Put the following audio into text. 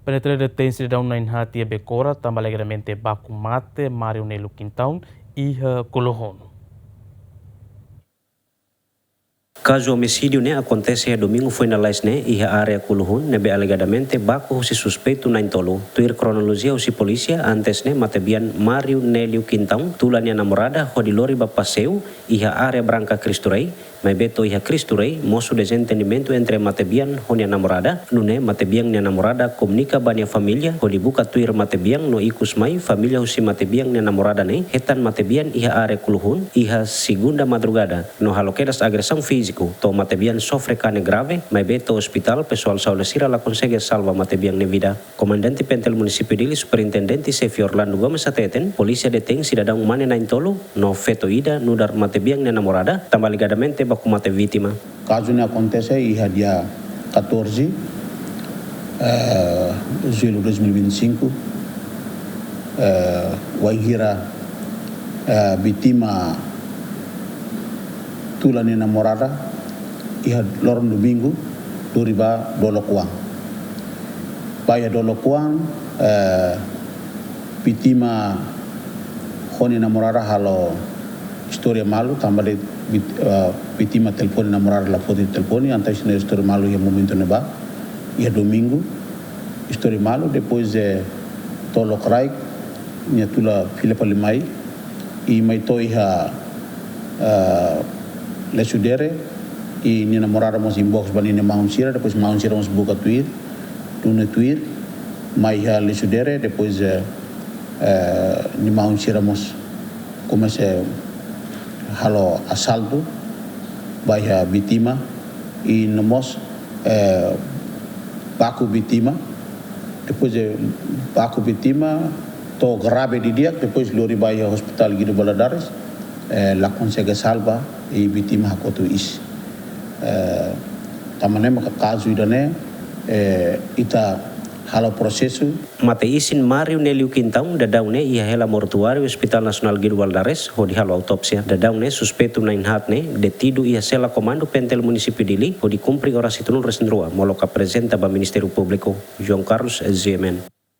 Penetra detensi da una inhati e becora também alegremente baku mate Mário Nelo Quintão e Colohon. Caso homicídio acontece domingo foi na lais iha area Colohon nebe alegadamente baku si suspeito na intolo. Tuir kronologia usi polícia antes matebian Mário Nelo Quintão tulania namorada hodilori bapaseu iha area Branca Cristo Rei. Mas beto iha Cristo Rei moço desentendimento entre matebian honia namorada nune matebian nia namorada komunika bania família hodibuka tuir matebian no ikus mai família usi matebian nia namorada hetan matebian iha area Colohon iha segunda madrugada no haloquedas agressão físico to matebian sofre cane grave mas beto hospital pessoal saulasira la consegue salva matebian ne vida. Comandante Pentel Município dele Superintendente Sefi Orlando Gomes ateten polícia detém cidadão mane na intolo no feto ida nudar matebian nia namorada tambah ligadamente baku mate vítima. Caso ini acontece iha dia 14 julho de 2025 waihira vítima tulani namorada iha lorong domingo duriba dolokuang baya dolokuang vítima honi namorada halo história malu tambah vítima telefone namorada la foto de telefone antes na história malu ia momento neba ia domingo história malu depois tolo crai nia tula fila palimai e mai to iha lesudere e nia namorada mos inbox banine maunsira depois maunsira mos buka tuir tune tuir mai iha lesudere depois ni maunsira mos comece halo assalto baya vítima e nomos baku vítima depois baku vítima to grave di dia depois lori baya hospital Guido Baladares la consegue salva e vítima hakoto is tamane maka caso idane ita halo prosesu mate isin Mário Nelo Quintão dadaune ia hela mortuário Hospital Nacional Guido Baldares hodi halo autopsia dadaune suspeito na inhatne detido ia sela comando Pentel Município dili hodi cumpri ora situnul resendrua moloka presenta ba Ministério Público João Carlos SGMN.